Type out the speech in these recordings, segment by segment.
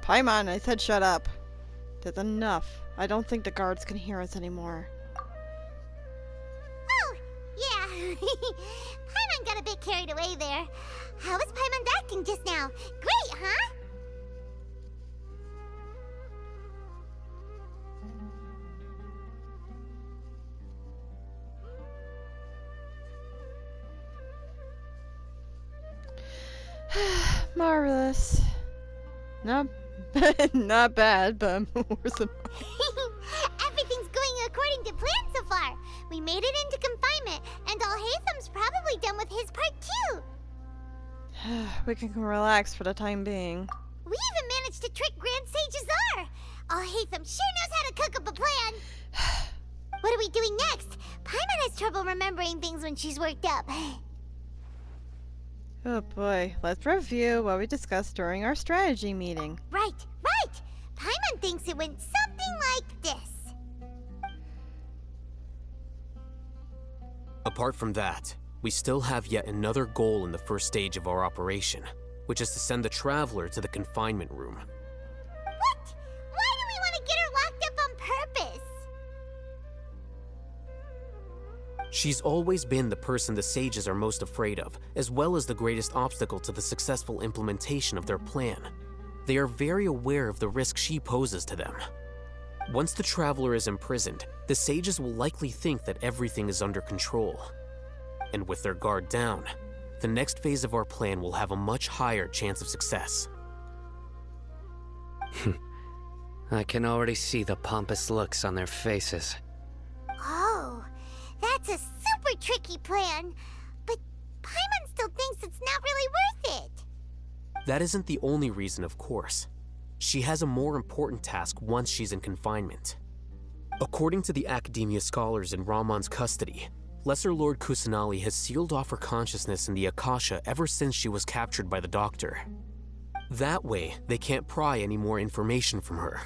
Paimon, I said shut up. That's enough. I don't think the guards can hear us anymore. Oh, yeah. Paimon got a bit carried away there. How was Paimon acting just now? Great, huh? Marvelous. Not bad, but worse than... Everything's going according to plan so far. We made it into confinement, and Alhaitham's probably done with his part too. We can relax for the time being. We even managed to trick Grand Sage Azar. Alhaitham sure knows how to cook up a plan. What are we doing next? Paimon has trouble remembering things when she's worked up. Oh boy, let's review what we discussed during our strategy meeting. Right. Paimon thinks it went something like this. Apart from that, we still have yet another goal in the first stage of our operation, which is to send the Traveler to the confinement room. What? Why do we want to get her locked up on purpose? She's always been the person the sages are most afraid of, as well as the greatest obstacle to the successful implementation of their plan. They are very aware of the risk she poses to them. Once the Traveler is imprisoned, the sages will likely think that everything is under control. And with their guard down, the next phase of our plan will have a much higher chance of success. I can already see the pompous looks on their faces. Oh, that's a super tricky plan. But Paimon still thinks it's not really worth it. That isn't the only reason, of course. She has a more important task once she's in confinement. According to the Academia scholars in Ramon's custody, Lesser Lord Kusanali has sealed off her consciousness in the Akasha ever since she was captured by the Doctor. That way, they can't pry any more information from her.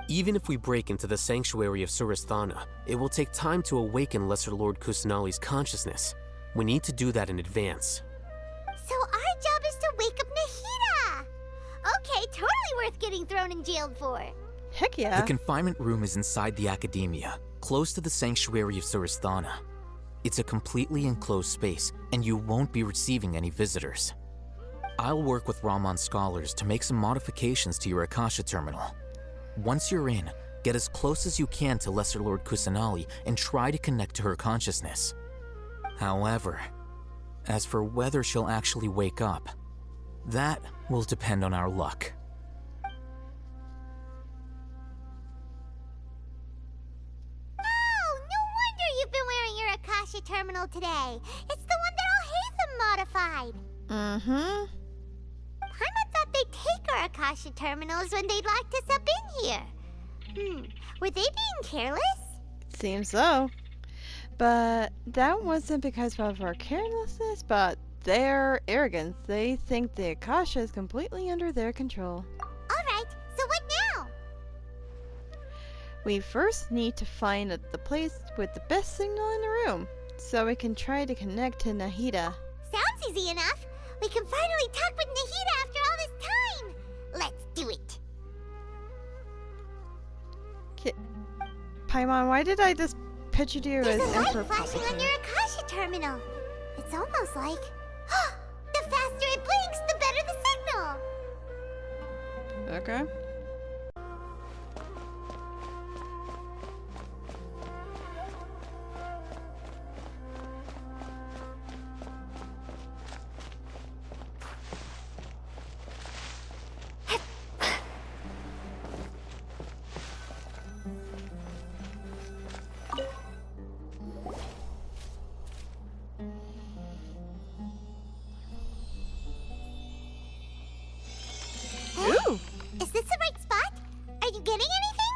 Even if we break into the sanctuary of Surasthana, it will take time to awaken Lesser Lord Kusanali's consciousness. We need to do that in advance. So our job is to wake up Nahida! Okay, totally worth getting thrown in jail for. Heck yeah. The confinement room is inside the Academia, close to the sanctuary of Surasthana. It's a completely enclosed space, and you won't be receiving any visitors. I'll work with Ramon's scholars to make some modifications to your Akasha terminal. Once you're in, get as close as you can to Lesser Lord Kusanali and try to connect to her consciousness. However, as for whether she'll actually wake up, that will depend on our luck. Oh, no wonder you've been wearing your Akasha terminal today. It's the one that Alhaitham modified. Mm-hmm. Paimon thought they'd take our Akasha terminals when they locked us up in here. Were they being careless? Seems so. But that wasn't because of our carelessness, but their arrogance. They think the Akasha is completely under their control. Alright, so what now? We first need to find the place with the best signal in the room, so we can try to connect to Nahida. Sounds easy enough. We can finally talk with Nahida after all this time. Let's do it. Paimon, why did I just picture you There's as a Emperor light flashing on Palpatine? your Akasha terminal. It's almost like... the faster it blinks, the better the signal. Okay. Ooh! Is this the right spot? Are you getting anything?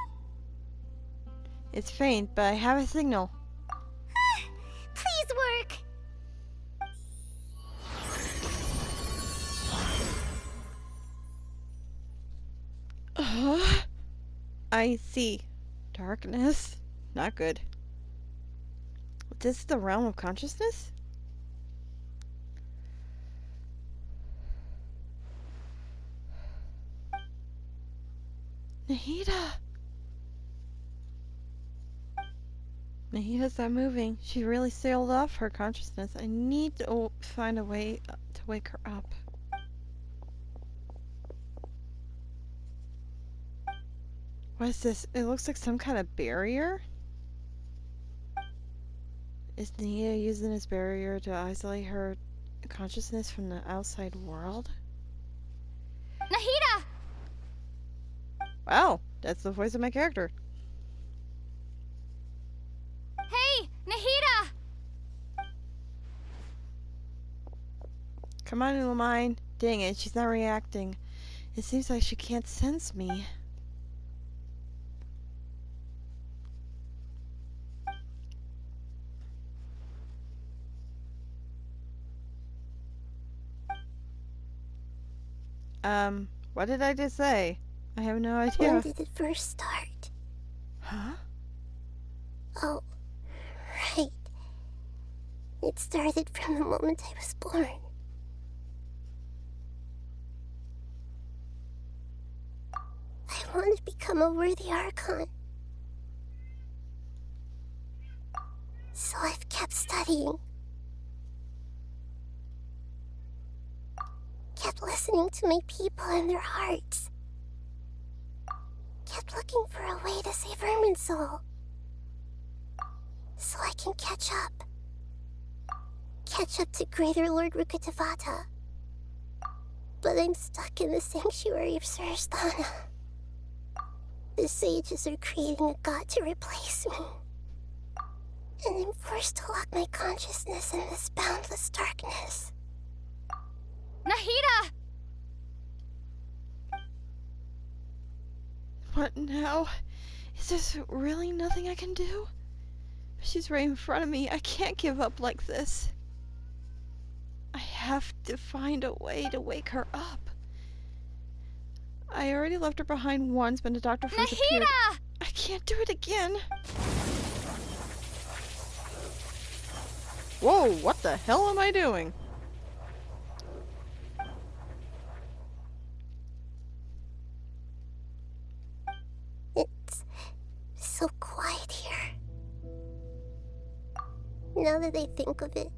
It's faint, but I have a signal. Please work. I see. Darkness. Not good. This is the realm of consciousness? Nahida! Nahida's not moving. She really sailed off her consciousness. I need to find a way to wake her up. What is this? It looks like some kind of barrier? Is Nahida using this barrier to isolate her consciousness from the outside world? Nahida! Wow, that's the voice of my character. Hey, Nahida! Come on, Lumine. Dang it, she's not reacting. It seems like she can't sense me. What did I just say? I have no idea. When did it first start? Huh? Oh, right. It started from the moment I was born. I want to become a worthy Archon. So I've kept studying. Kept listening to my people and their hearts. Kept looking for a way to save Irminsul. So I can catch up. Catch up to Greater Lord Rukkhadevata. But I'm stuck in the sanctuary of Surasthana. The sages are creating a god to replace me. And I'm forced to lock my consciousness in this boundless darkness. Nahida! What now? Is there really nothing I can do? She's right in front of me. I can't give up like this. I have to find a way to wake her up. I already left her behind once when the doctor first appeared. Nahida! I can't do it again. Whoa, what the hell am I doing? It's so quiet here. Now that I think of it,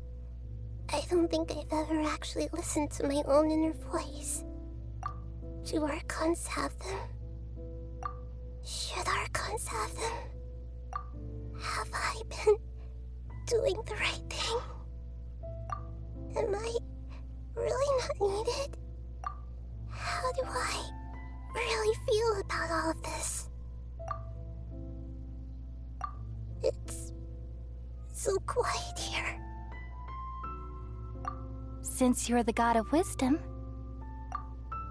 I don't think I've ever actually listened to my own inner voice. Do Archons have them? Should Archons have them? Have I been doing the right thing? Am I really not needed? How do I really feel about all of this? It's so quiet here. Since you're the god of wisdom,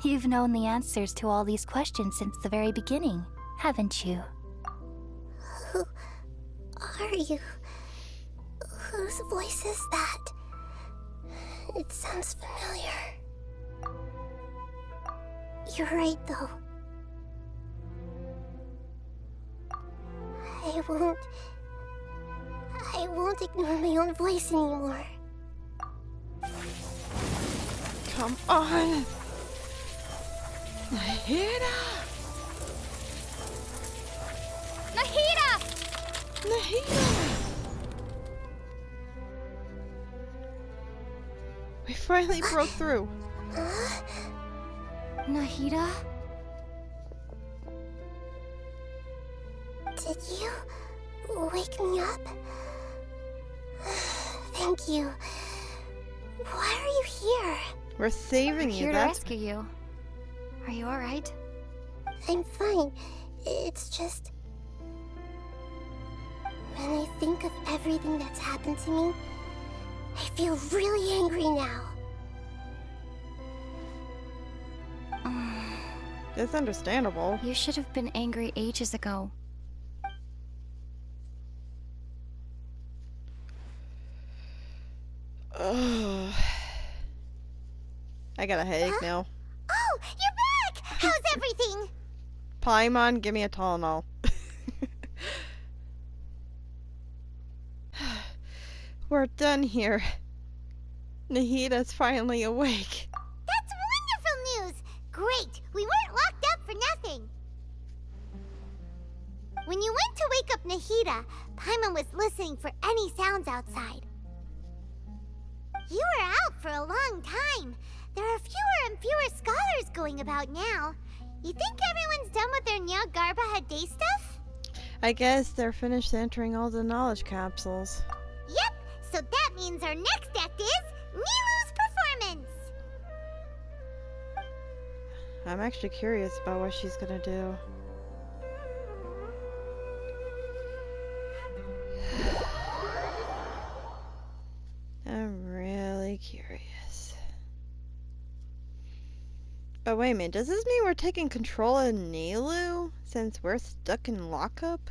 you've known the answers to all these questions since the very beginning, haven't you? Who are you? Whose voice is that? It sounds familiar. You're right, though. I won't ignore my own voice anymore. Come on! Nahida! Nahida! Nahida! We finally broke through. Nahida? Did you wake me up? Thank you. Why are you here? We're saving We're you. here to That's rescue you. Are you alright? I'm fine. It's just... when I think of everything that's happened to me, I feel really angry now. It's understandable. You should have been angry ages ago. Ugh. I got a headache now. Oh, you're back! How's everything? Paimon, give me a Tylenol. We're done here. Nahida's finally awake. That's wonderful news! Great! We weren't locked up for nothing! When you went to wake up Nahida, Paimon was listening for any sounds outside. You were out for a long time. There are fewer and fewer scholars going about now. You think everyone's done with their Nya Garba Hade stuff? I guess they're finished entering all the knowledge capsules. Yep, so that means our next act is Nilu's performance. I'm actually curious about what she's gonna do. I'm really curious. Oh, wait a minute. Does this mean we're taking control of Nilu since we're stuck in lockup?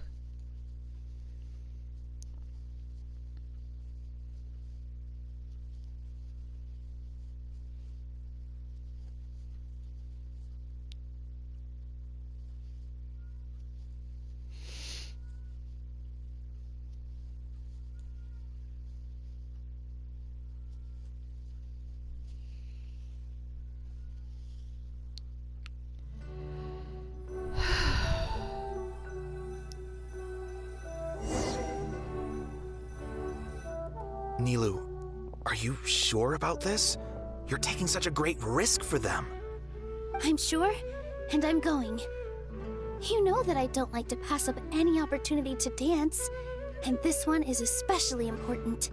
Nilu, are you sure about this? You're taking such a great risk for them. I'm sure, and I'm going. You know that I don't like to pass up any opportunity to dance, and this one is especially important.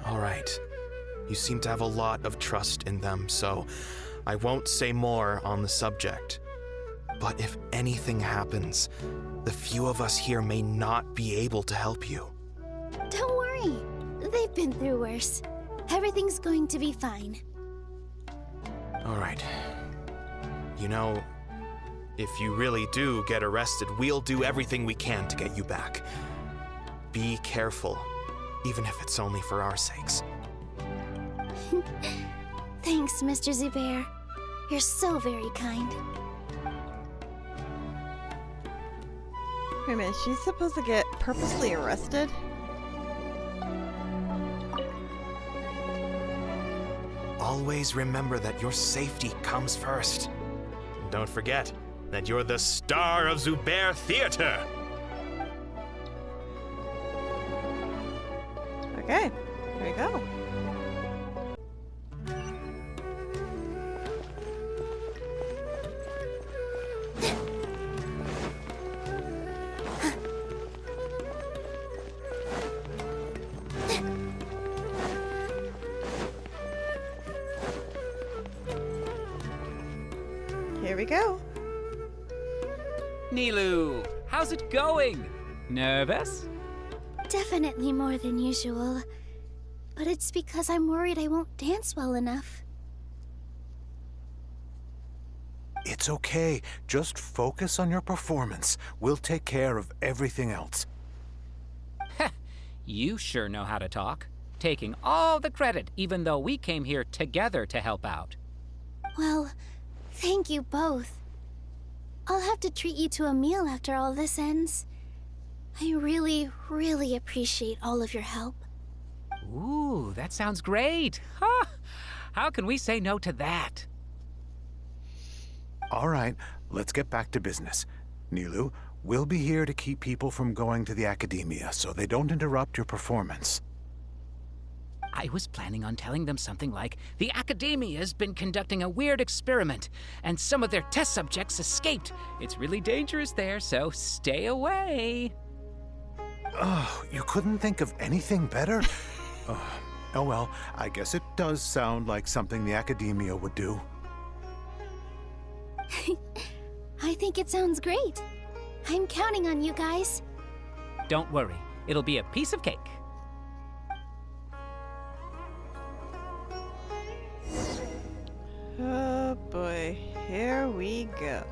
All right. You seem to have a lot of trust in them, so I won't say more on the subject. But if anything happens, the few of us here may not be able to help you. Don't worry. They've been through worse. Everything's going to be fine. All right. You know, if you really do get arrested, we'll do everything we can to get you back. Be careful, even if it's only for our sakes. Thanks, Mr. Zubair. You're so very kind. Wait a minute, she's supposed to get purposely arrested? Always remember that your safety comes first. And don't forget that you're the star of Zubair Theater. Okay, here we go. Here we go. Nilu, how's it going? Nervous? Definitely more than usual. But it's because I'm worried I won't dance well enough. It's okay. Just focus on your performance. We'll take care of everything else. You sure know how to talk. Taking all the credit, even though we came here together to help out. Well, thank you both. I'll have to treat you to a meal after all this ends. I really, really appreciate all of your help. Ooh, that sounds great. Huh? How can we say no to that? All right, let's get back to business. Nilu, we'll be here to keep people from going to the academia so they don't interrupt your performance. I was planning on telling them something like, the Academia's been conducting a weird experiment, and some of their test subjects escaped. It's really dangerous there, so stay away. Oh, you couldn't think of anything better? Oh well, I guess it does sound like something the academia would do. I think it sounds great. I'm counting on you guys. Don't worry, it'll be a piece of cake. Oh boy, here we go.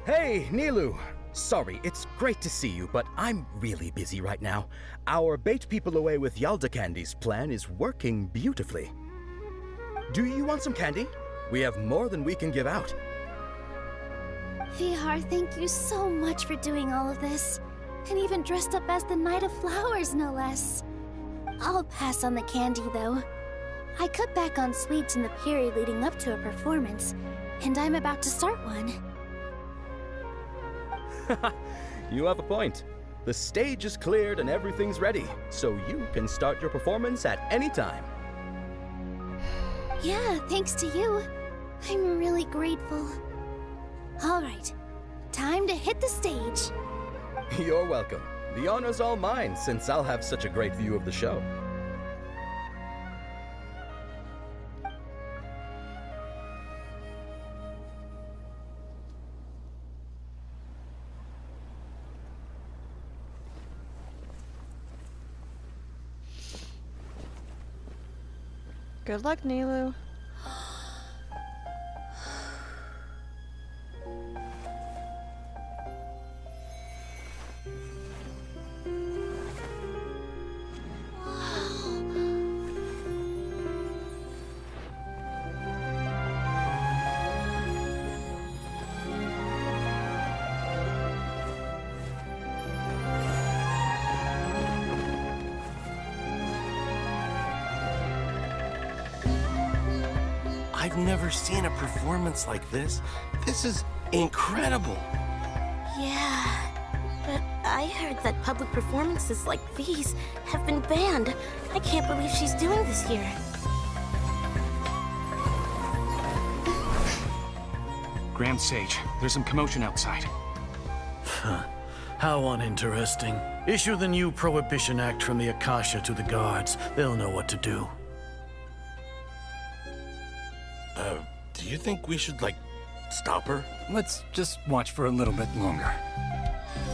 Hey, Nilu! Sorry, it's great to see you, but I'm really busy right now. Our Bait People Away with Yalda Candies plan is working beautifully. Do you want some candy? We have more than we can give out. Vihar, thank you so much for doing all of this. And even dressed up as the Knight of Flowers, no less. I'll pass on the candy, though. I cut back on sweets in the period leading up to a performance, and I'm about to start one. You have a point. The stage is cleared and everything's ready, so you can start your performance at any time. Yeah, thanks to you. I'm really grateful. All right, time to hit the stage. You're welcome. The honor's all mine, since I'll have such a great view of the show. Good luck, Nilu. I've never seen a performance like this. This is incredible. Yeah, but I heard that public performances like these have been banned. I can't believe she's doing this here. Grand Sage, there's some commotion outside. How uninteresting. Issue the new Prohibition Act from the Akasha to the guards. They'll know what to do. Do you think we should, like, stop her? Let's just watch for a little bit longer.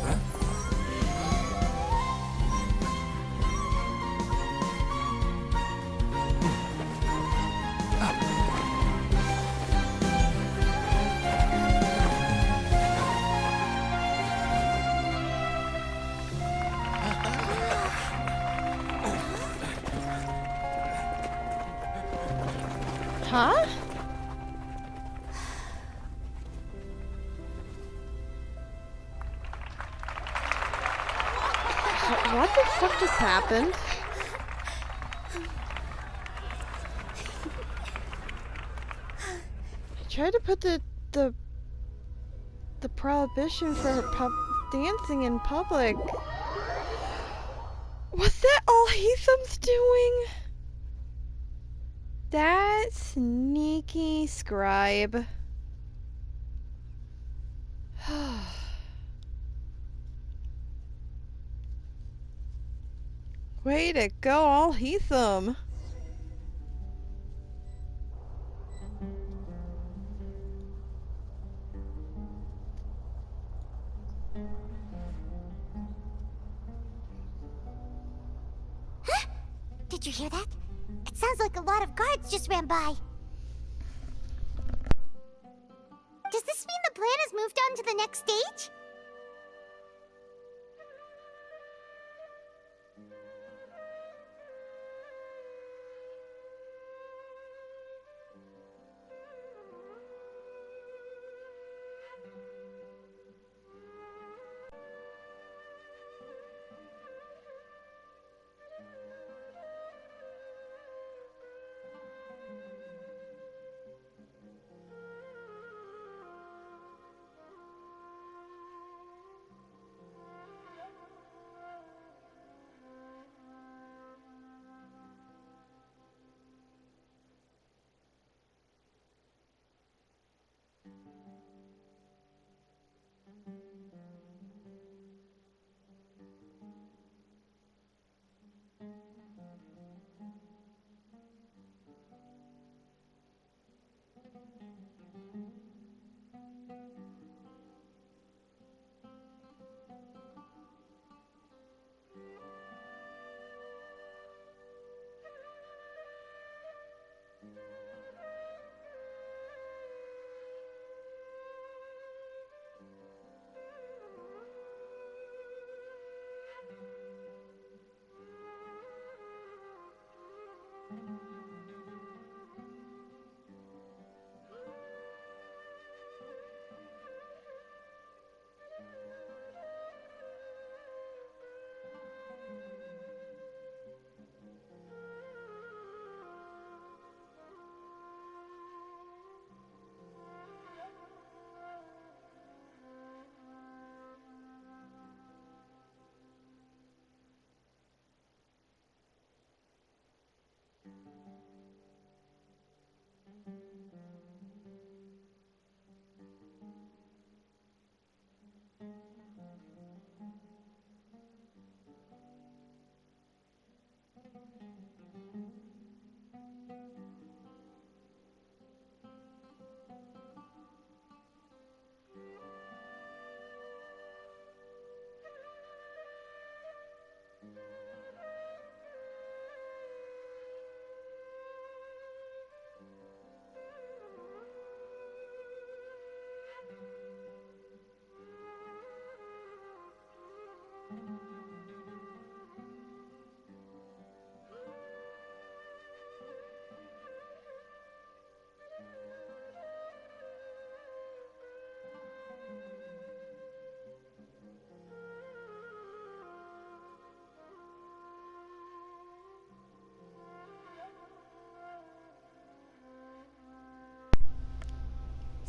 Huh? Huh? What the fuck just happened? I tried to put the prohibition for dancing in public. Was that all Heatham's doing? That sneaky scribe. Way to go, all Heatham. Huh? Did you hear that? It sounds like a lot of guards just ran by. Does this mean the plan has moved on to the next stage?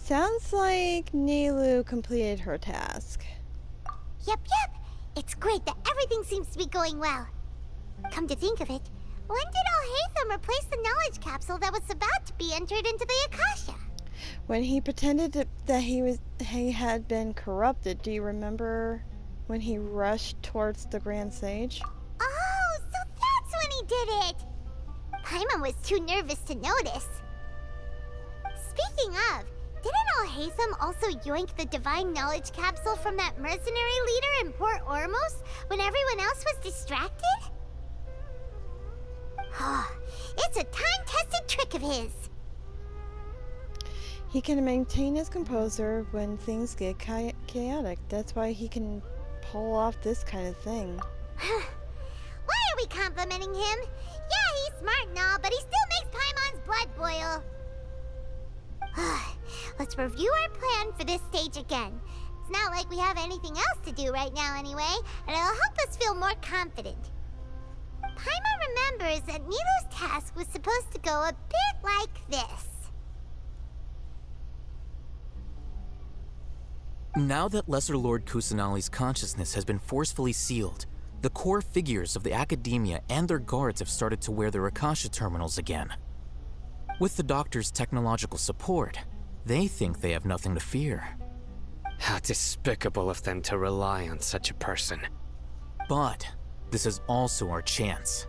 Sounds like Nilu completed her task. Yep. It's great that everything seems to be going well. Come to think of it, when did Alhaitham replace the knowledge capsule that was about to be entered into the Akasha? When he pretended that he had been corrupted, do you remember when he rushed towards the Grand Sage? Oh, so that's when he did it! Paimon was too nervous to notice. Speaking of, didn't Alhaitham also yoink the divine knowledge capsule from that mercenary leader in Port Ormos when everyone else was distracted? It's a time-tested trick of his. He can maintain his composure when things get chaotic. That's why he can pull off this kind of thing. Why are we complimenting him? Yeah, he's smart and all, but he still makes Paimon's blood boil. Let's review our plan for this stage again. It's not like we have anything else to do right now anyway, and it'll help us feel more confident. Paimon remembers that Nilu's task was supposed to go a bit like this. Now that Lesser Lord Kusanali's consciousness has been forcefully sealed, the core figures of the Academia and their guards have started to wear their Akasha terminals again. With the Doctor's technological support, they think they have nothing to fear. How despicable of them to rely on such a person. But this is also our chance.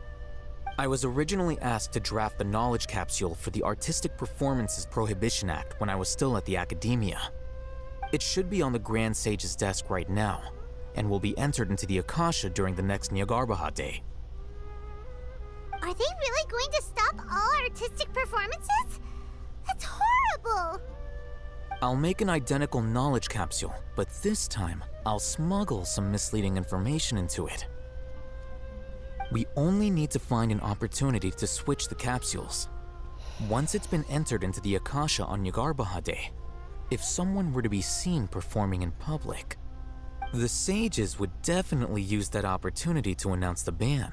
I was originally asked to draft the knowledge capsule for the Artistic Performances Prohibition Act when I was still at the Academia. It should be on the Grand Sage's desk right now, and will be entered into the Akasha during the next Nyargarbaha Day. Are they really going to stop all artistic performances? That's horrible! I'll make an identical knowledge capsule, but this time, I'll smuggle some misleading information into it. We only need to find an opportunity to switch the capsules. Once it's been entered into the Akasha on Nyargarbaha Day, if someone were to be seen performing in public, the sages would definitely use that opportunity to announce the ban,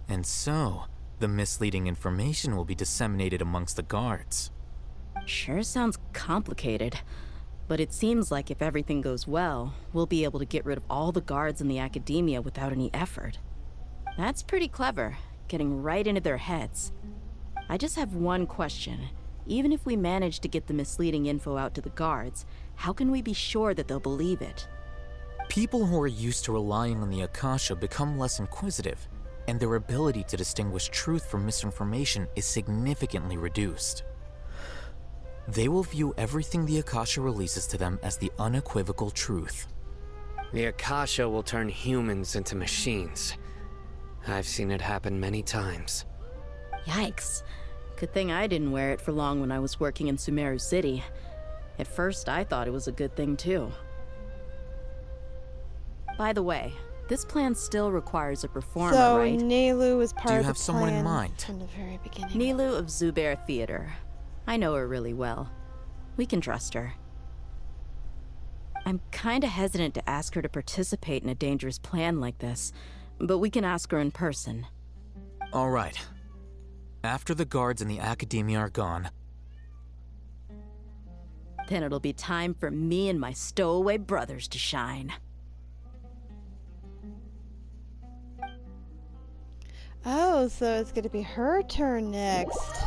and so the misleading information will be disseminated amongst the guards. Sure sounds complicated, but it seems like if everything goes well, we'll be able to get rid of all the guards in the Academia without any effort. That's pretty clever, getting right into their heads. I just have one question. Even if we manage to get the misleading info out to the guards, how can we be sure that they'll believe it? People who are used to relying on the Akasha become less inquisitive, and their ability to distinguish truth from misinformation is significantly reduced. They will view everything the Akasha releases to them as the unequivocal truth. The Akasha will turn humans into machines. I've seen it happen many times. Yikes. Good thing I didn't wear it for long when I was working in Sumeru City. At first, I thought it was a good thing too. By the way, this plan still requires a performer, so, right? So Nilu was part of the plan. Do you have someone in mind? From the very beginning. Nilu of Zubair Theater. I know her really well. We can trust her. I'm kinda hesitant to ask her to participate in a dangerous plan like this, but we can ask her in person. All right. After the guards and the Academia are gone, then it'll be time for me and my stowaway brothers to shine. Oh, so it's gonna be her turn next.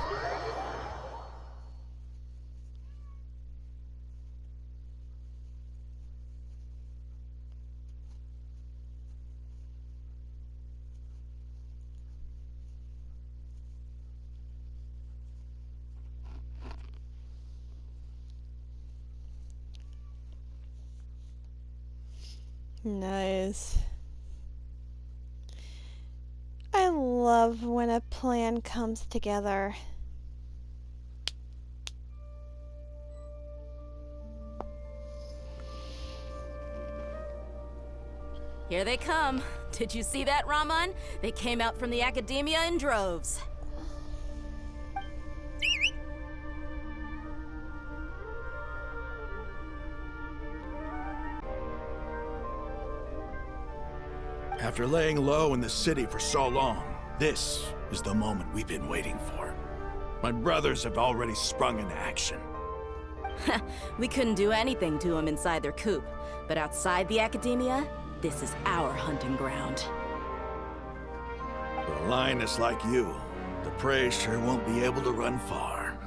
Nice. I love when a plan comes together. Here they come. Did you see that, Raman? They came out from the Academia in droves. After laying low in the city for so long, this is the moment we've been waiting for. My brothers have already sprung into action. We couldn't do anything to them inside their coop, but outside the academia, this is our hunting ground. With a lioness like you, the prey sure won't be able to run far.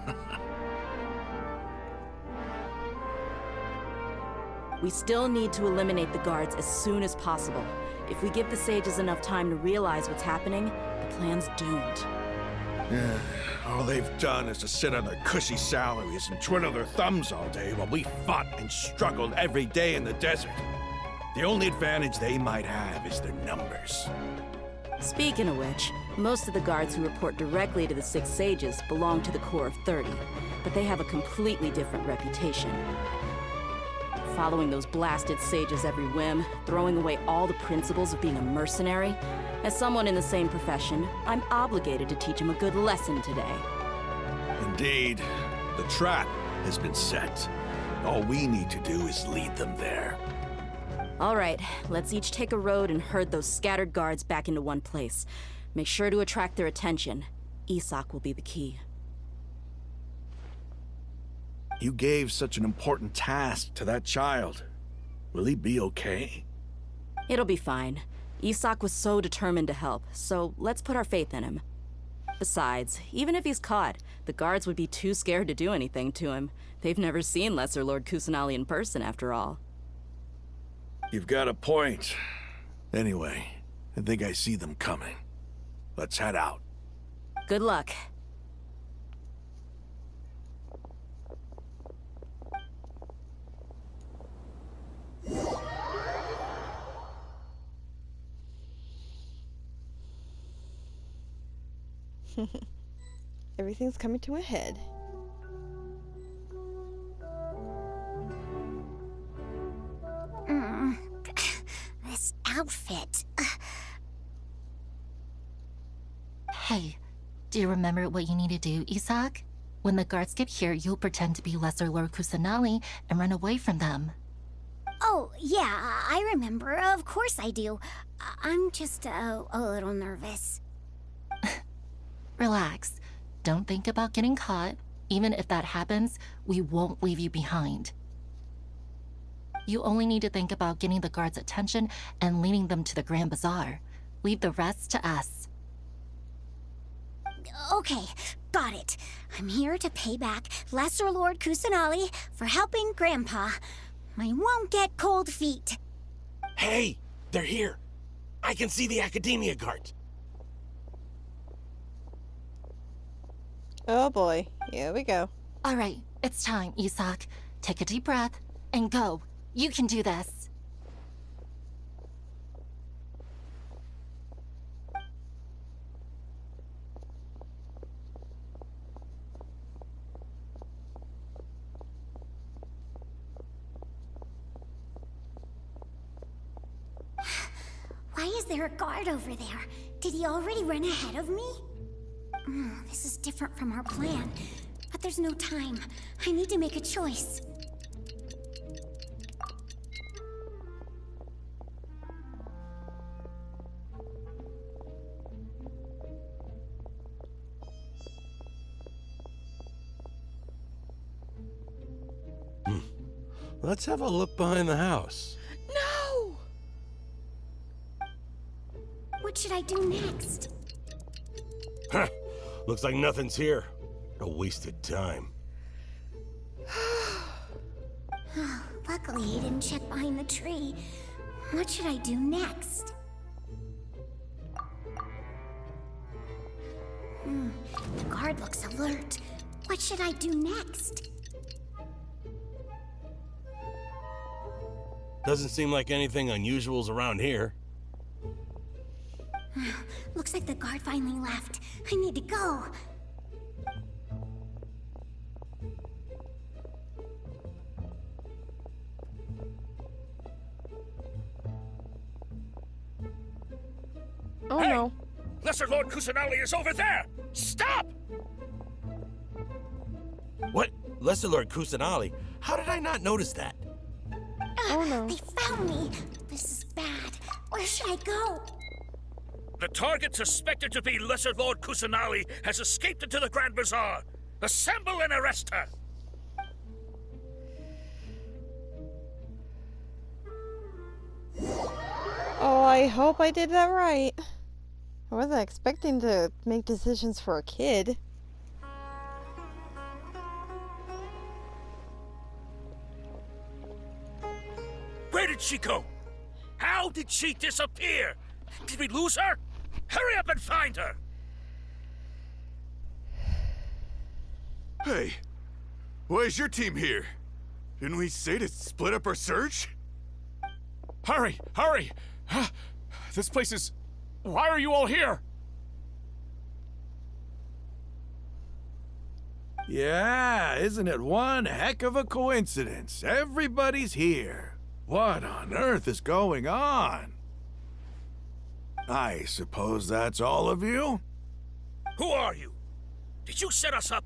We still need to eliminate the guards as soon as possible. If we give the sages enough time to realize what's happening, the plan's doomed. Yeah, all they've done is to sit on their cushy salaries and twiddle their thumbs all day while we fought and struggled every day in the desert. The only advantage they might have is their numbers. Speaking of which, most of the guards who report directly to the 6 sages belong to the Corps of 30, but they have a completely different reputation. Following those blasted sages every whim, throwing away all the principles of being a mercenary. As someone in the same profession, I'm obligated to teach them a good lesson today. Indeed, the trap has been set. All we need to do is lead them there. All right, let's each take a road and herd those scattered guards back into one place. Make sure to attract their attention. Isak will be the key. You gave such an important task to that child. Will he be okay? It'll be fine. Isak was so determined to help, so let's put our faith in him. Besides, even if he's caught, the guards would be too scared to do anything to him. They've never seen Lesser Lord Kusanali in person, after all. You've got a point. Anyway, I think I see them coming. Let's head out. Good luck. Everything's coming to a head. This outfit. Hey, do you remember what you need to do, Isak? When the guards get here, you'll pretend to be Lesser Lord Kusanali and run away from them. Oh, yeah, I remember. Of course I do. I'm just a little nervous. Relax. Don't think about getting caught. Even if that happens, we won't leave you behind. You only need to think about getting the guards' attention and leading them to the Grand Bazaar. Leave the rest to us. Okay, got it. I'm here to pay back Lesser Lord Kusanali for helping Grandpa. I won't get cold feet. Hey, they're here. I can see the Academia guards. Oh boy, here we go. All right, it's time, Isak. Take a deep breath and go. You can do this. Why is there a guard over there? Did he already run ahead of me? This is different from our plan. But there's no time. I need to make a choice. Let's have a look behind the house. No! What should I do next? Huh. Looks like nothing's here. A wasted time. Luckily, he didn't check behind the tree. What should I do next? The guard looks alert. What should I do next? Doesn't seem like anything unusual's around here. Looks like the guard finally left. I need to go. Oh hey! no. Lesser Lord Kusanali is over there! Stop! What? Lesser Lord Kusanali? How did I not notice that? Oh no. They found me. This is bad. Where should I go? The target suspected to be Lesser Lord Kusanali has escaped into the Grand Bazaar. Assemble and arrest her! Oh, I hope I did that right. I wasn't expecting to make decisions for a kid. Where did she go? How did she disappear? Did we lose her? Hurry up and find her! Hey, why is your team here? Didn't we say to split up our search? Hurry! Hurry! This place is... Why are you all here? Yeah, isn't it one heck of a coincidence? Everybody's here. What on earth is going on? I suppose that's all of you? Who are you? Did you set us up?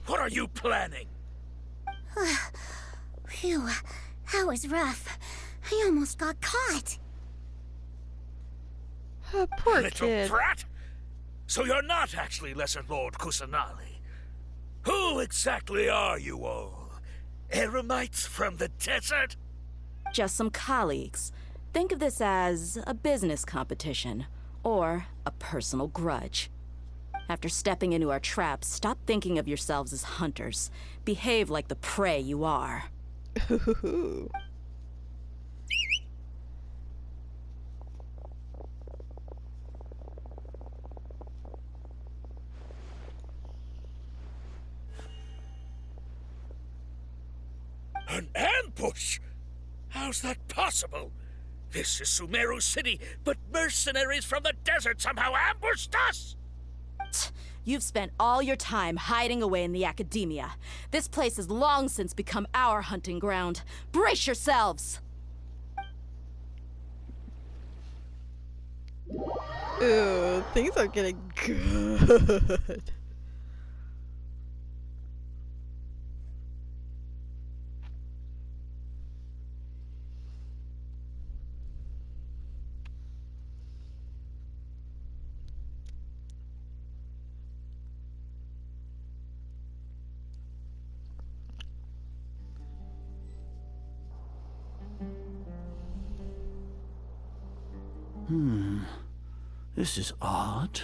What are you planning? Phew, that was rough. I almost got caught. Poor Little kid. brat! So you're not actually Lesser Lord Kusanali. Who exactly are you all? Eremites from the desert? Just some colleagues. Think of this as a business competition, or a personal grudge. After stepping into our traps, stop thinking of yourselves as hunters. Behave like the prey you are. An ambush? How's that possible? This is Sumeru City, but mercenaries from the desert somehow ambushed us! You've spent all your time hiding away in the academia. This place has long since become our hunting ground. Brace yourselves! Ooh, things are getting good. This is odd.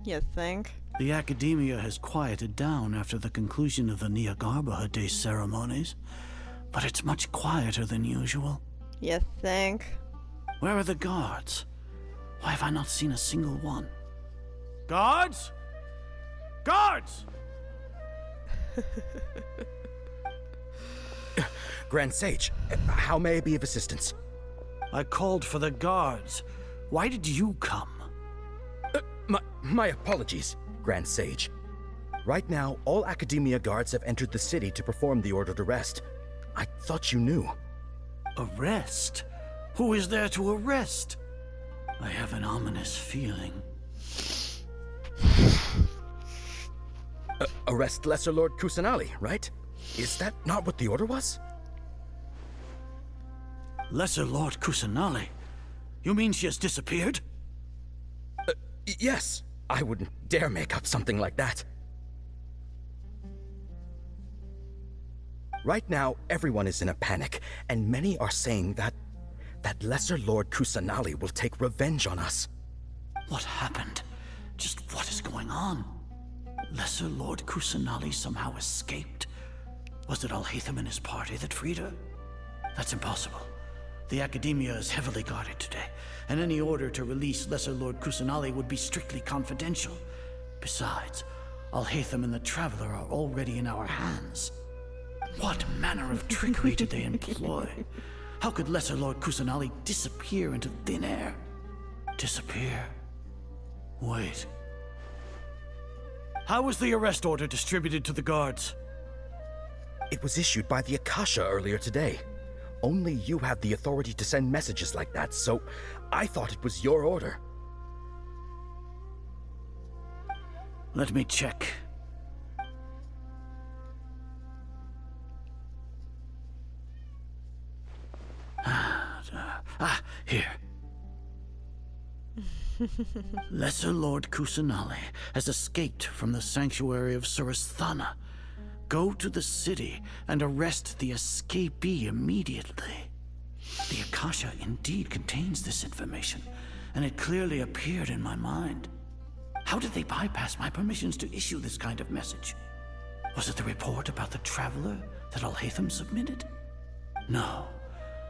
You think? The academia has quieted down after the conclusion of the Niagarbha Day ceremonies, but it's much quieter than usual. You think? Where are the guards? Why have I not seen a single one? Guards? Guards! Grand Sage, how may I be of assistance? I called for the guards. Why did you come? My apologies, Grand Sage. Right now, all Academia guards have entered the city to perform the ordered arrest. I thought you knew. Arrest? Who is there to arrest? I have an ominous feeling. Arrest Lesser Lord Kusanali, right? Is that not what the order was? Lesser Lord Kusanali? You mean she has disappeared? Yes. I wouldn't dare make up something like that. Right now, everyone is in a panic, and many are saying that Lesser Lord Kusanali will take revenge on us. What happened? Just what is going on? Lesser Lord Kusanali somehow escaped? Was it Alhaitham and his party that freed her? That's impossible. The Academia is heavily guarded today, and any order to release Lesser Lord Kusanali would be strictly confidential. Besides, Alhaitham and the Traveler are already in our hands. What manner of trickery did they employ? How could Lesser Lord Kusanali disappear into thin air? Disappear? Wait. How was the arrest order distributed to the guards? It was issued by the Akasha earlier today. Only you have the authority to send messages like that, so I thought it was your order. Let me check. Here. Lesser Lord Kusanali has escaped from the sanctuary of Surasthana. Go to the city and arrest the escapee immediately. The Akasha indeed contains this information, and it clearly appeared in my mind. How did they bypass my permissions to issue this kind of message? Was it the report about the Traveler that Alhaitham submitted? No.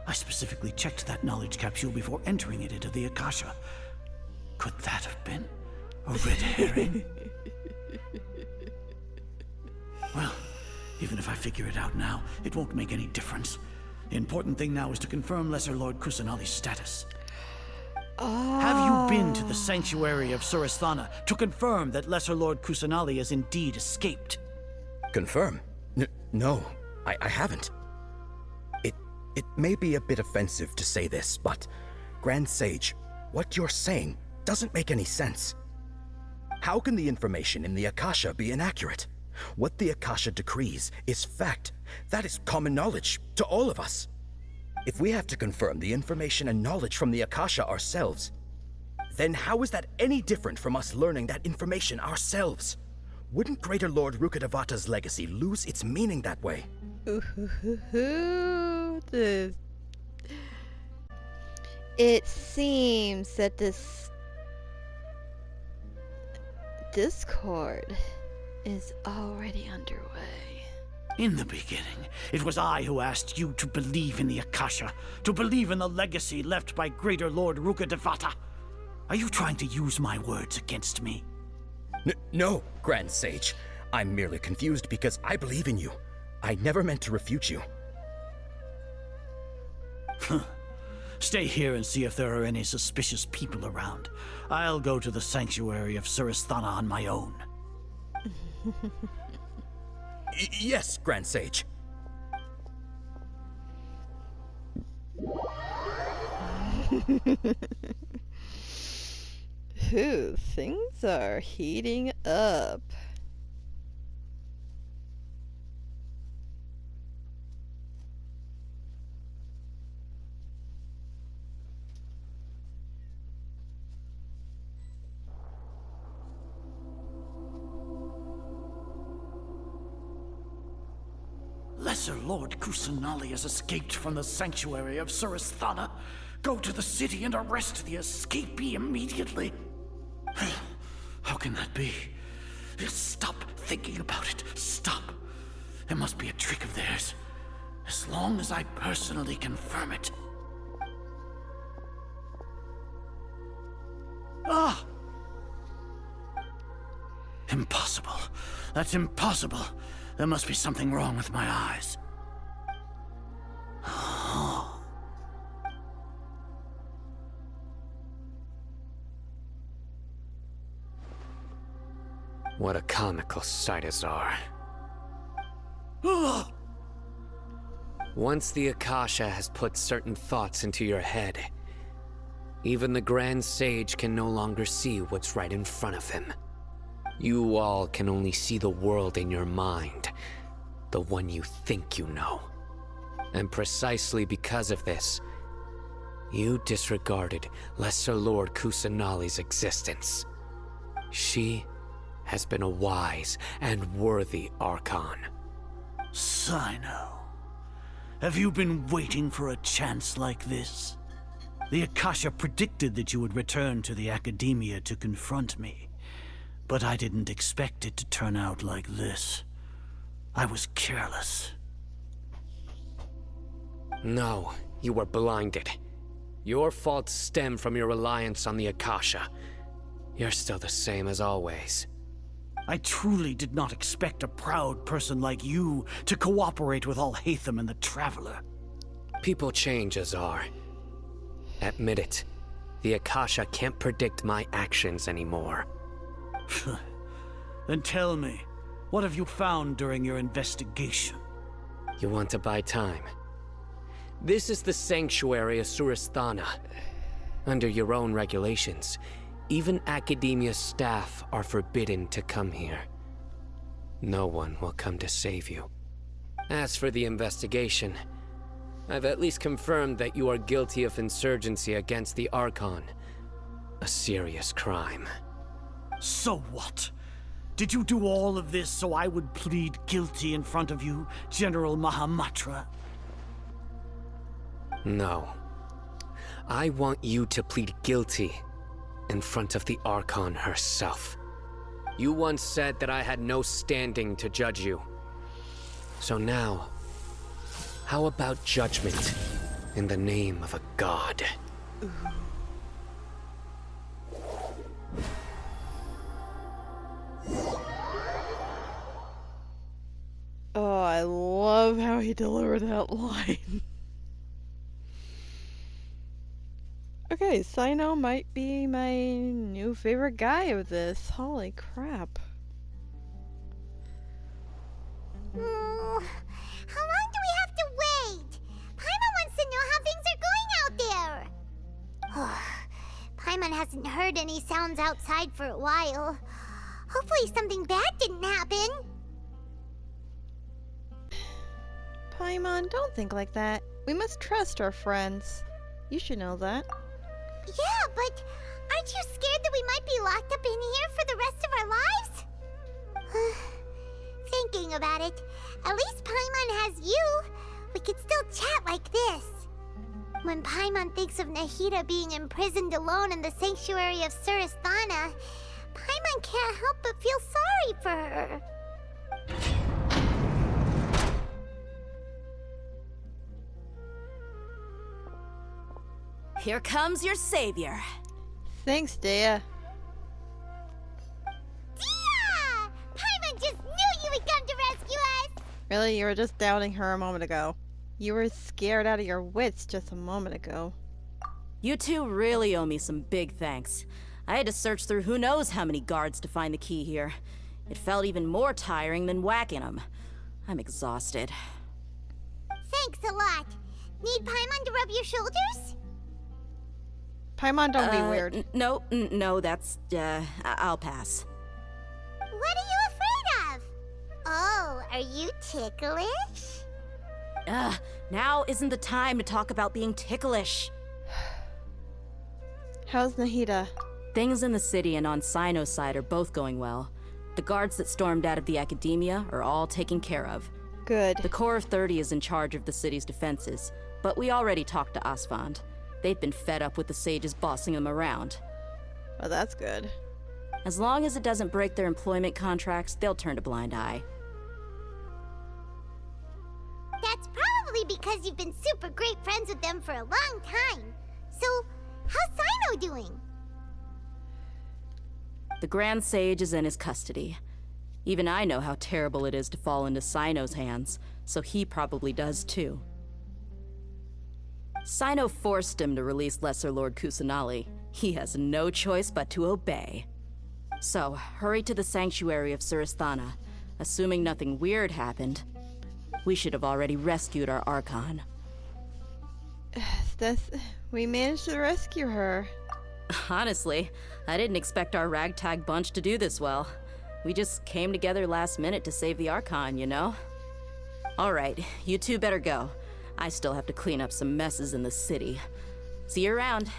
I specifically checked that knowledge capsule before entering it into the Akasha. Could that have been a red herring? Well, even if I figure it out now, it won't make any difference. The important thing now is to confirm Lesser Lord Kusanali's status. Have you been to the sanctuary of Surasthana to confirm that Lesser Lord Kusanali has indeed escaped? Confirm? No, I haven't. It may be a bit offensive to say this, but Grand Sage, what you're saying doesn't make any sense. How can the information in the Akasha be inaccurate? What the Akasha decrees is fact. That is common knowledge to all of us. If we have to confirm the information and knowledge from the Akasha ourselves, then how is that any different from us learning that information ourselves? Wouldn't Greater Lord Rukkhadevata's legacy lose its meaning that way? It seems that this discord is already underway. In the beginning, it was I who asked you to believe in the Akasha, to believe in the legacy left by Greater Lord Rukkhadevata. Are you trying to use my words against me? No, Grand Sage. I'm merely confused because I believe in you. I never meant to refute you. Stay here and see if there are any suspicious people around. I'll go to the sanctuary of Surasthana on my own. Yes, Grand Sage. Things are heating up. Lesser Lord Kusanali has escaped from the sanctuary of Surasthana. Go to the city and arrest the escapee immediately. How can that be? Stop thinking about it. Stop. It must be a trick of theirs. As long as I personally confirm it. Ah! Impossible. That's impossible. There must be something wrong with my eyes. What a comical sight, Azar. Once the Akasha has put certain thoughts into your head, even the Grand Sage can no longer see what's right in front of him. You all can only see the world in your mind, the one you think you know. And precisely because of this, you disregarded Lesser Lord Kusanali's existence. She has been a wise and worthy Archon. Sino, have you been waiting for a chance like this? The Akasha predicted that you would return to the Academia to confront me, but I didn't expect it to turn out like this. I was careless. No, you were blinded. Your faults stem from your reliance on the Akasha. You're still the same as always. I truly did not expect a proud person like you to cooperate with Alhaitham and the Traveler. People change, Azar. Admit it. The Akasha can't predict my actions anymore. Then tell me, what have you found during your investigation? You want to buy time? This is the sanctuary of Surasthana. Under your own regulations, even Academia staff are forbidden to come here. No one will come to save you. As for the investigation, I've at least confirmed that you are guilty of insurgency against the Archon. A serious crime. So what? Did you do all of this so I would plead guilty in front of you, General Mahamatra? No. I want you to plead guilty in front of the Archon herself. You once said that I had no standing to judge you. So now, how about judgment in the name of a god? Oh, I love how he delivered that line. Okay, Sino might be my new favorite guy of this. Holy crap. How long do we have to wait? Paimon wants to know how things are going out there. Paimon hasn't heard any sounds outside for a while. Hopefully something bad didn't happen. Paimon, don't think like that. We must trust our friends. You should know that. Yeah, but aren't you scared that we might be locked up in here for the rest of our lives? Thinking about it, at least Paimon has you. We could still chat like this. When Paimon thinks of Nahida being imprisoned alone in the sanctuary of Surasthana, Paimon can't help but feel sorry for her. Here comes your savior. Thanks, Dea. Dia! Paimon just knew you would come to rescue us! Really? You were just doubting her a moment ago. You were scared out of your wits just a moment ago. You two really owe me some big thanks. I had to search through who knows how many guards to find the key here. It felt even more tiring than whacking them. I'm exhausted. Thanks a lot. Need Paimon to rub your shoulders? Paimon, don't be weird. No, that's, I'll pass. What are you afraid of? Oh, are you ticklish? Now isn't the time to talk about being ticklish. How's Nahida? Things in the city and on Sino's side are both going well. The guards that stormed out of the academia are all taken care of. Good. The Corps of 30 is in charge of the city's defenses, but we already talked to Asfand. They've been fed up with the sages bossing them around. Well, that's good. As long as it doesn't break their employment contracts, they'll turn a blind eye. That's probably because you've been super great friends with them for a long time. So, how's Sino doing? The Grand Sage is in his custody. Even I know how terrible it is to fall into Sino's hands, so he probably does too. Sino forced him to release Lesser Lord Kusanali. He has no choice but to obey. So, hurry to the sanctuary of Surasthana. Assuming nothing weird happened, we should have already rescued our Archon. We managed to rescue her. Honestly, I didn't expect our ragtag bunch to do this well. We just came together last minute to save the Archon, you know? Alright, you two better go. I still have to clean up some messes in the city. See you around.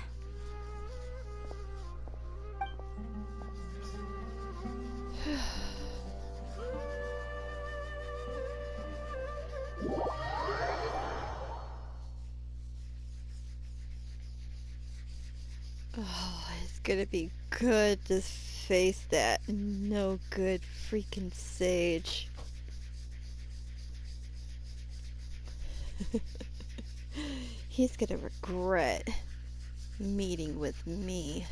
Oh, it's gonna be good to face that no good freaking sage. He's gonna regret meeting with me.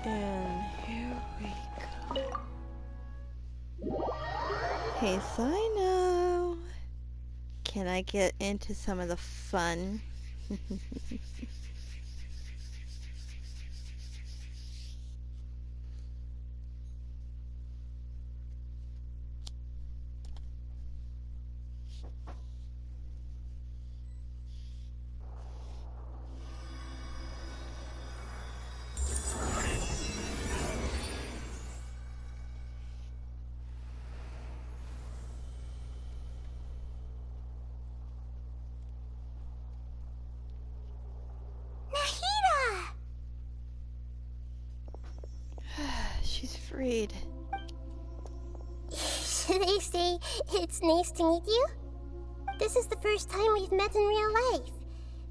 And here we go. Hey, Sino. Can I get into some of the fun? freed. Should I say it's nice to meet you? This is the first time we've met in real life.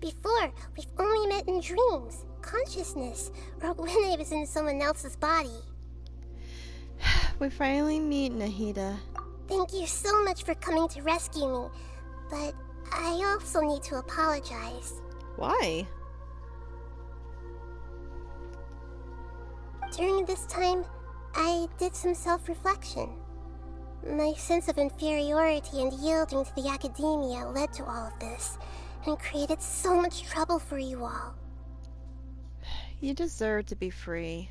Before, we've only met in dreams, consciousness, or when I was in someone else's body. We finally meet, Nahida. Thank you so much for coming to rescue me, but I also need to apologize. Why? During this time, I did some self-reflection. My sense of inferiority and yielding to the academia led to all of this, and created so much trouble for you all. You deserve to be free.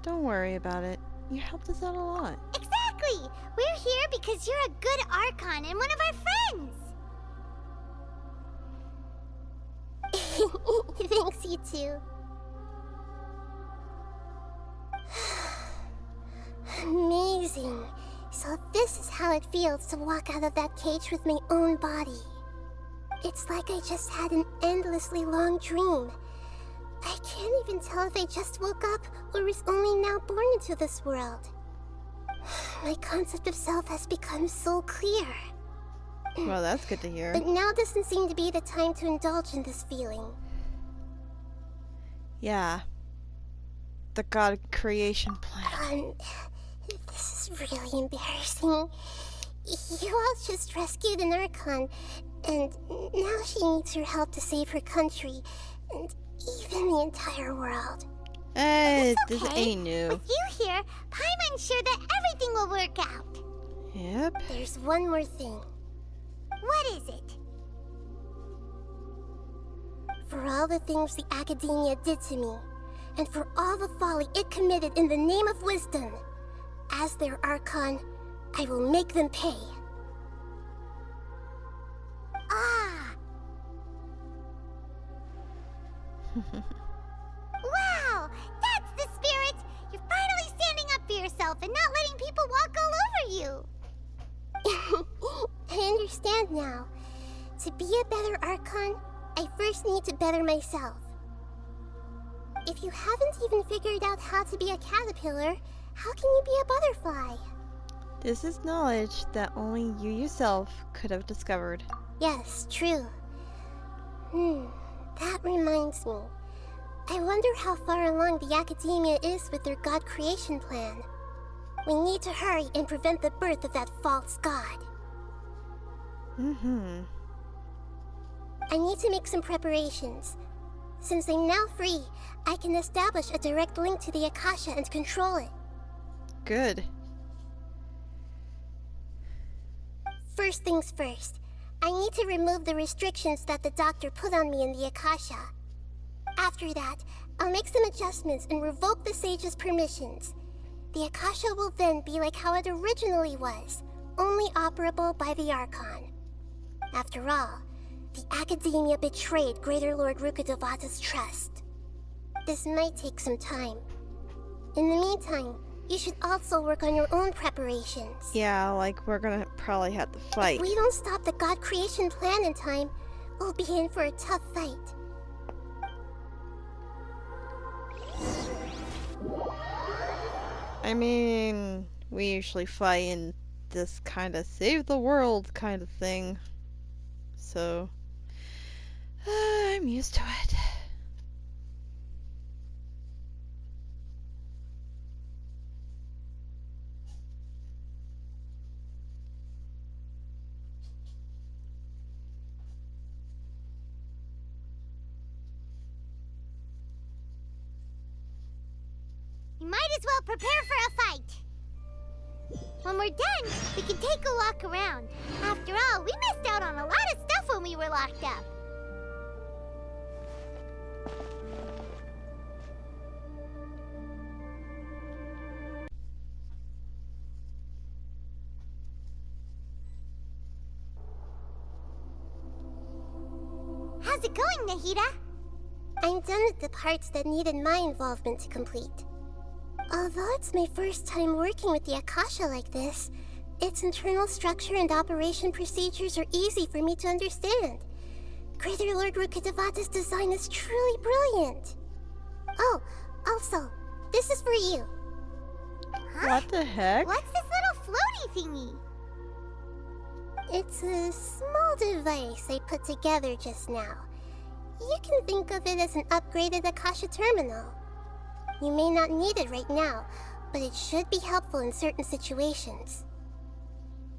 Don't worry about it. You helped us out a lot. Exactly! We're here because you're a good Archon and one of our friends! Thanks, you too. Amazing. So this is how it feels to walk out of that cage with my own body. It's like I just had an endlessly long dream. I can't even tell if I just woke up or was only now born into this world. My concept of self has become so clear. Well, that's good to hear. But now doesn't seem to be the time to indulge in this feeling. Yeah. The God creation plan. This is really embarrassing. You all just rescued an Archon, and now she needs your help to save her country, and even the entire world. Hey, It's this okay. ain't new. With you here, Paimon's sure that everything will work out. Yep. There's one more thing. What is it? For all the things the Academia did to me, and for all the folly it committed in the name of wisdom, as their Archon, I will make them pay. Ah! Wow! That's the spirit! You're finally standing up for yourself and not letting people walk all over you! I understand now. To be a better Archon, I first need to better myself. If you haven't even figured out how to be a caterpillar, how can you be a butterfly? This is knowledge that only you yourself could have discovered. Yes, true. That reminds me. I wonder how far along the Academia is with their God creation plan. We need to hurry and prevent the birth of that false god. I need to make some preparations. Since I'm now free, I can establish a direct link to the Akasha and control it. Good. First things first, I need to remove the restrictions that the doctor put on me in the Akasha. After that, I'll make some adjustments and revoke the sage's permissions. The Akasha will then be like how it originally was, only operable by the Archon. After all, the Academia betrayed Greater Lord Rukkhadevata's trust. This might take some time. In the meantime, you should also work on your own preparations. Yeah, like we're gonna probably have to fight. If we don't stop the God creation plan in time, we'll be in for a tough fight. I mean, we usually fight in this kind of save the world kind of thing. So, I'm used to it. We might as well prepare for a fight. When we're done, we can take a walk around. After all, we missed out on a lot of stuff when we were locked up. How's it going, Nahida? I'm done with the parts that needed my involvement to complete. Although it's my first time working with the Akasha like this, its internal structure and operation procedures are easy for me to understand. Greater Lord Rukkhadevata's design is truly brilliant. Oh, also, this is for you. What the heck? What's this little floaty thingy? It's a small device I put together just now. You can think of it as an upgraded Akasha terminal. You may not need it right now, but it should be helpful in certain situations.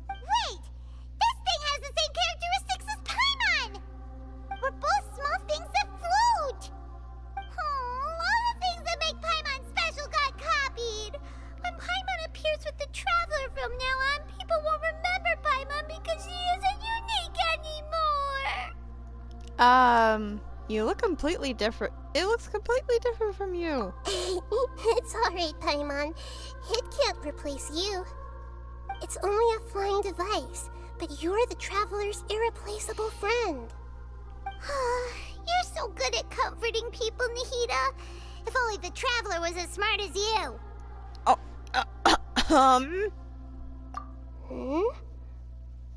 Wait! This thing has the same characteristics as Paimon! We're both small things that float! Oh, all the things that make Paimon special got copied! When Paimon appears with the Traveler from now on, people won't remember Paimon because she isn't unique anymore! You look completely different. It looks completely different from you. It's alright, Paimon. It can't replace you. It's only a flying device, but you're the Traveler's irreplaceable friend. You're so good at comforting people, Nahida. If only the Traveler was as smart as you.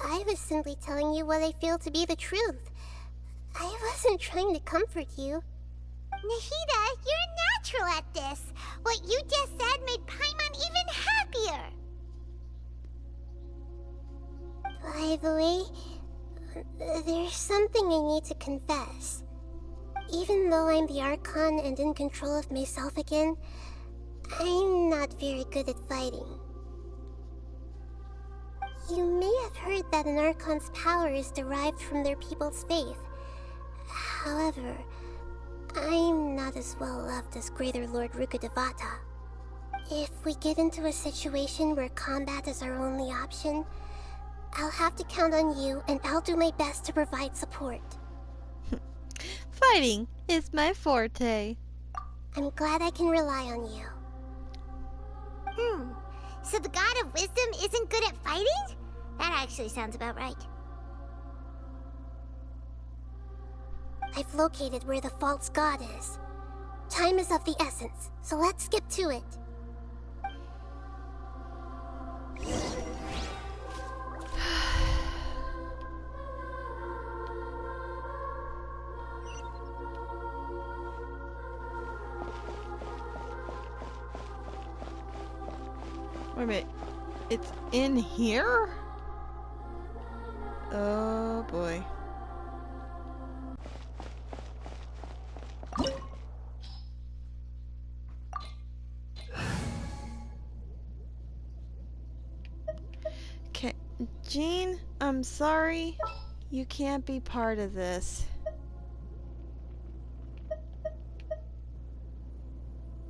I was simply telling you what I feel to be the truth. I wasn't trying to comfort you. Nahida, you're natural at this. What you just said made Paimon even happier. By the way, there's something I need to confess. Even though I'm the Archon and in control of myself again, I'm not very good at fighting. You may have heard that an Archon's power is derived from their people's faith. However, I'm not as well loved as Greater Lord Rukkhadevata. If we get into a situation where combat is our only option, I'll have to count on you, and I'll do my best to provide support. Fighting is my forte. I'm glad I can rely on you. So the God of Wisdom isn't good at fighting? That actually sounds about right. I've located where the false god is. Time is of the essence, so let's skip to it. Wait a minute. It's in here? Oh boy. Okay, Jean, I'm sorry. You can't be part of this.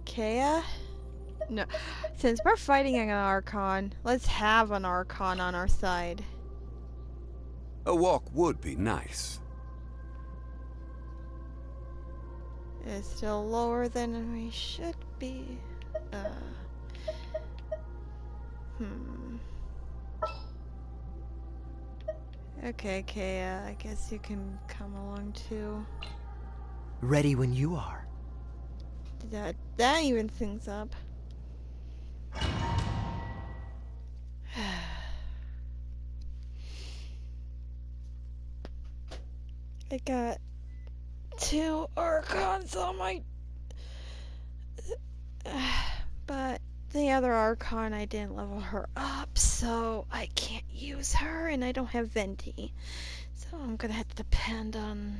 Kea? No. Since we're fighting an Archon, let's have an Archon on our side. A walk would be nice. It's still lower than we should be. Okay, Kea, I guess you can come along too. Ready when you are. That even things up. I got 2 Archons on my... but the other Archon, I didn't level her up, so I can't use her, and I don't have Venti. So I'm gonna have to depend on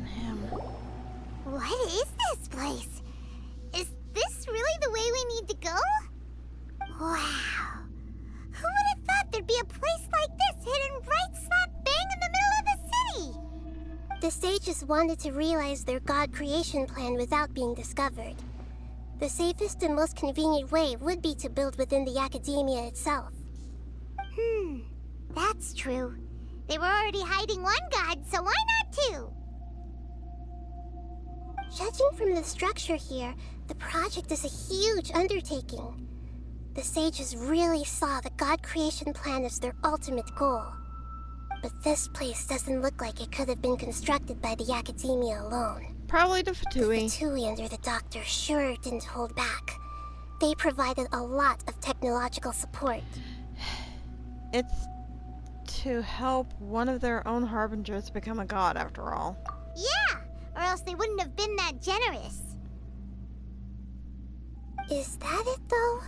him. What is this place? Is this really the way we need to go? Wow. Who would have thought there'd be a place like this hidden right slap bang in the middle of the city? The sages wanted to realize their god creation plan without being discovered. The safest and most convenient way would be to build within the academia itself. That's true. They were already hiding one god, so why not 2? Judging from the structure here, the project is a huge undertaking. The sages really saw the god creation plan as their ultimate goal. But this place doesn't look like it could have been constructed by the academia alone. Probably the Fatui. The Fatui under the Doctor sure didn't hold back. They provided a lot of technological support. It's to help one of their own harbingers become a god, after all. Yeah, or else they wouldn't have been that generous. Is that it, though?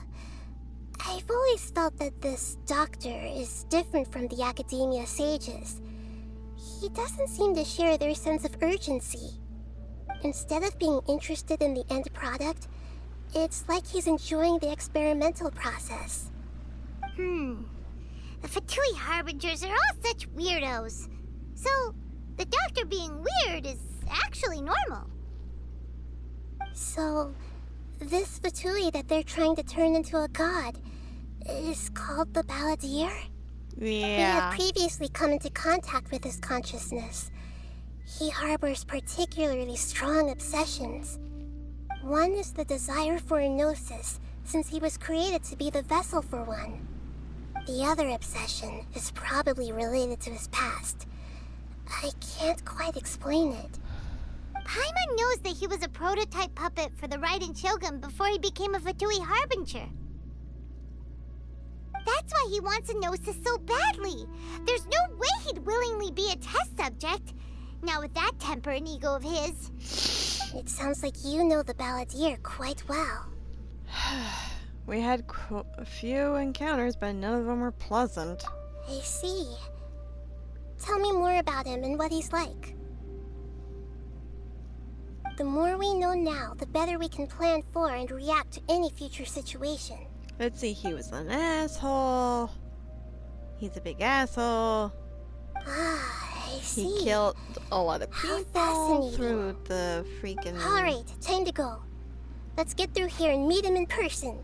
I've always felt that this doctor is different from the Academia sages. He doesn't seem to share their sense of urgency. Instead of being interested in the end product, it's like he's enjoying the experimental process. The Fatui Harbingers are all such weirdos. So, the doctor being weird is actually normal. So, this Fatui that they're trying to turn into a god is called the Balladeer? We have previously come into contact with his consciousness. He harbors particularly strong obsessions. One is the desire for a gnosis, since he was created to be the vessel for one. The other obsession is probably related to his past. I can't quite explain it. Paimon knows that he was a prototype puppet for the Raiden Shogun before he became a Fatui Harbinger. That's why he wants a gnosis so badly. There's no way he'd willingly be a test subject. Now with that temper and ego of his. It sounds like you know the Balladeer quite well. We had a few encounters, but none of them were pleasant. I see. Tell me more about him and what he's like. The more we know now, the better we can plan for and react to any future situation. Let's see, he was an asshole. He's a big asshole. I see. He killed a lot of people through the freaking... Alright, time to go. Let's get through here and meet him in person.